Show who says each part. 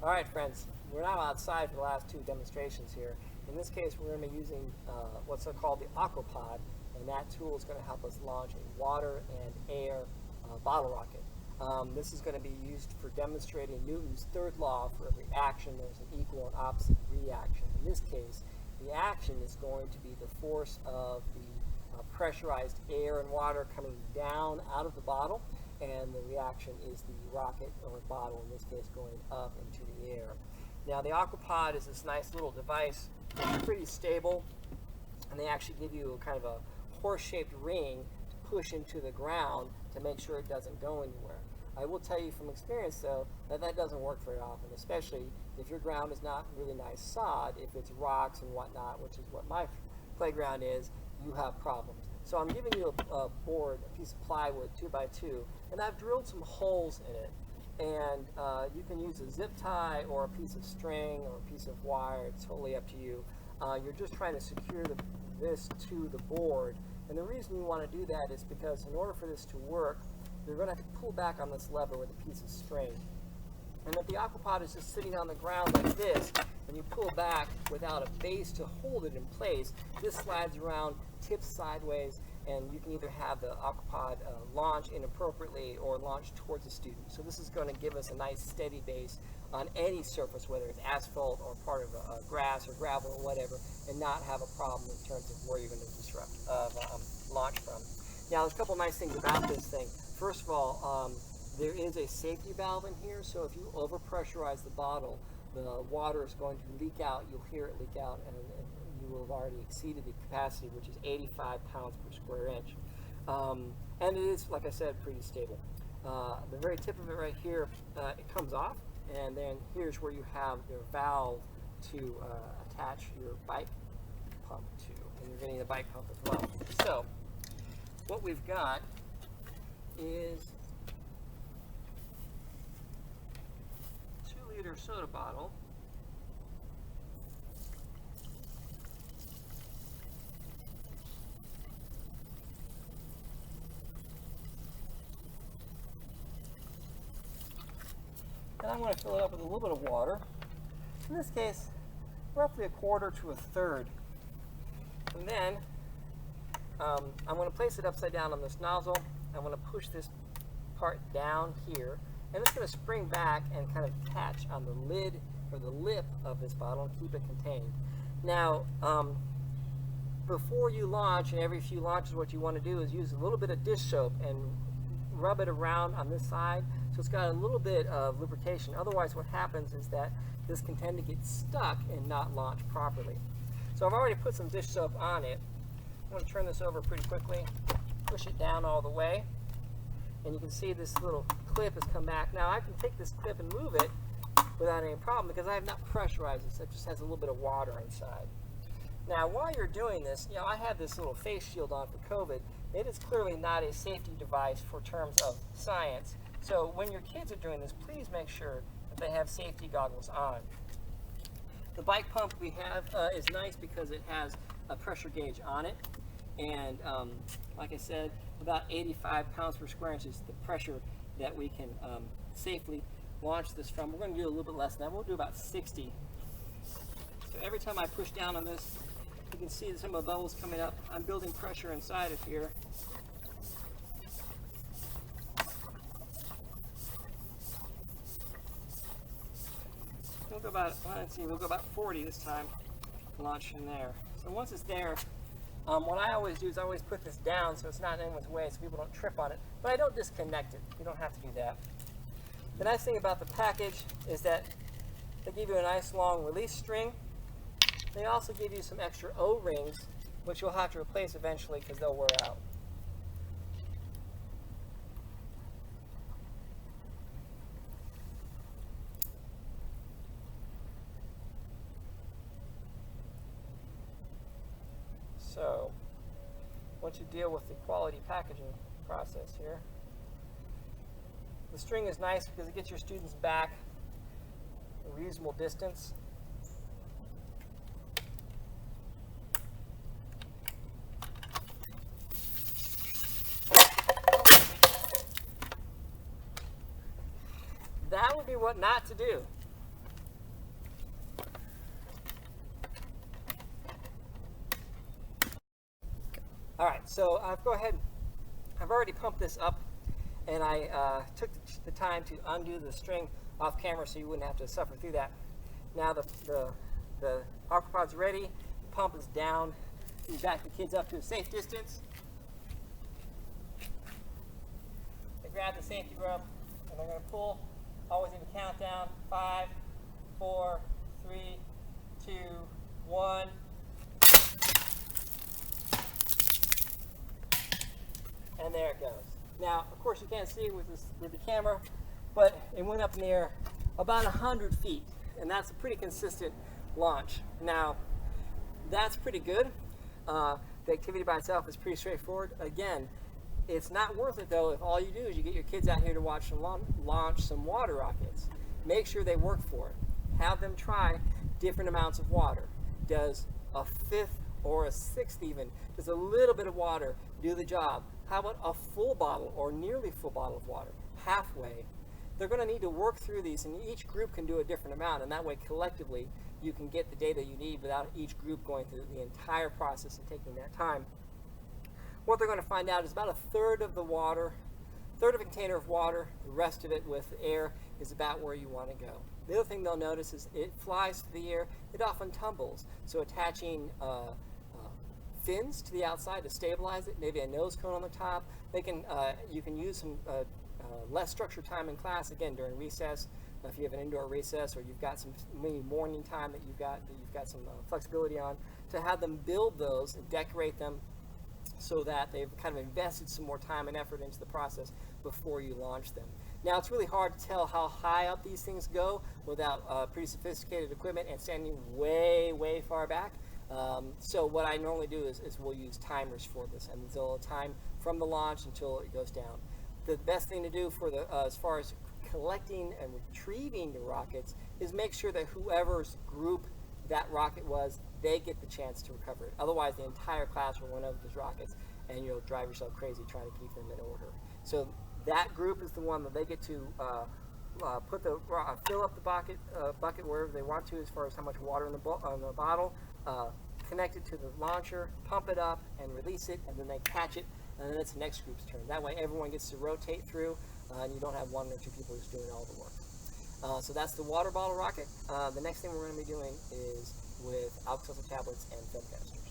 Speaker 1: Alright friends, we're now outside for the last two demonstrations here. In this case we're going to be using what's called the aquapod, and that tool is going to help us launch a water and air bottle rocket. This is going to be used for demonstrating Newton's third law. For every action there's an equal and opposite reaction. In this case, the action is going to be the force of the pressurized air and water coming down out of the bottle, and the reaction is the rocket or bottle, in this case, going up into the air. Now the aquapod is this nice little device. It's pretty stable, and they actually give you a kind of a horse-shaped ring to push into the ground to make sure it doesn't go anywhere. I will tell you from experience though that that doesn't work very often, especially if your ground is not really nice sod. If it's rocks and whatnot, which is what my playground is, you have problems. So I'm giving you a board, a piece of plywood, 2x2, and I've drilled some holes in it. And you can use a zip tie or a piece of string or a piece of wire. It's totally up to you. You're just trying to secure this to the board. And the reason you want to do that is because in order for this to work, you're going to have to pull back on this lever with a piece of string. And if the aquapod is just sitting on the ground like this, and you pull back without a base to hold it in place, this slides around, tips sideways, and you can either have the aquapod launch inappropriately or launch towards the student. So this is going to give us a nice steady base on any surface, whether it's asphalt or part of grass or gravel or whatever, and not have a problem in terms of where you're going to launch from. Now there's a couple nice things about this thing. First of all, there is a safety valve in here, so if you overpressurize the bottle, the water is going to leak out. You'll hear it leak out, and you will have already exceeded the capacity, which is 85 pounds per square inch. And it is, like I said, pretty stable. The very tip of it right here, it comes off, and then here's where you have your valve to attach your bike pump to, and you're getting the bike pump as well. So what we've got is 2-liter soda bottle. And I'm going to fill it up with a little bit of water. In this case, roughly 1/4 to 1/3. And then I'm going to place it upside down on this nozzle. I'm going to push this part down here, and it's going to spring back and kind of catch on the lid or the lip of this bottle and keep it contained. Now, before you launch, and every few launches, what you want to do is use a little bit of dish soap and rub it around on this side so it's got a little bit of lubrication. Otherwise what happens is that this can tend to get stuck and not launch properly. So I've already put some dish soap on it. I'm going to turn this over pretty quickly, push it down all the way, and you can see this little clip has come back. Now I can take this clip and move it without any problem because I have not pressurized this. It just has a little bit of water inside. Now while you're doing this, you know, I have this little face shield on for COVID. It is clearly not a safety device for terms of science. So when your kids are doing this, please make sure that they have safety goggles on. The bike pump we have is nice because it has a pressure gauge on it. And like I said, about 85 pounds per square inch is the pressure that we can safely launch this from. We're going to do a little bit less than that. We'll do about 60. So every time I push down on this, you can see some of the bubbles coming up. I'm building pressure inside of here. We'll go about, let's see, we'll go about 40 this time. Launch from there. So once it's there, what I always do is I always put this down so it's not in anyone's way so people don't trip on it. But I don't disconnect it. You don't have to do that. The nice thing about the package is that they give you a nice long release string. They also give you some extra O-rings, which you'll have to replace eventually because they'll wear out. So, once you deal with the quality packaging process here, the string is nice because it gets your students back a reasonable distance. That would be what not to do. All right, so I've already pumped this up, and I took the time to undo the string off camera so you wouldn't have to suffer through that. Now the aquapod's ready, the pump is down. We back the kids up to a safe distance. They grab the safety rope and they're going to pull. Always in a countdown. 5, 4, 3, 2, 1. And there it goes. Now, of course, you can't see it with the camera, but it went up in the air about 100 feet, and that's a pretty consistent launch. Now, that's pretty good. The activity by itself is pretty straightforward. Again, it's not worth it though if all you do is you get your kids out here to watch them launch some water rockets. Make sure they work for it. Have them try different amounts of water. Does a fifth or a sixth even, does a little bit of water do the job? How about a full bottle or nearly full bottle of water? Halfway. They're going to need to work through these, and each group can do a different amount, and that way collectively you can get the data you need without each group going through the entire process and taking that time. What they're going to find out is about a third of a container of water, the rest of it with air is about where you want to go. The other thing they'll notice is it flies through the air, it often tumbles, so attaching fins to the outside to stabilize it, maybe a nose cone on the top. You can use some less structured time in class, again, during recess, if you have an indoor recess or you've got some maybe morning time that you've got some flexibility on, to have them build those and decorate them so that they've kind of invested some more time and effort into the process before you launch them. Now, it's really hard to tell how high up these things go without pretty sophisticated equipment and standing way, way far back. So what I normally do is we'll use timers for this, and they'll time from the launch until it goes down. The best thing to do for as far as collecting and retrieving the rockets is make sure that whoever's group that rocket was, they get the chance to recover it. Otherwise, the entire class will run over those rockets, and you'll drive yourself crazy trying to keep them in order. So that group is the one that they get to fill up the bucket wherever they want to, as far as how much water in the bottle, connect it to the launcher, pump it up, and release it, and then they catch it, and then it's the next group's turn. That way, everyone gets to rotate through, and you don't have one or two people just doing all the work. So that's the water bottle rocket. The next thing we're going to be doing is with Alka-Seltzer tablets and film canisters.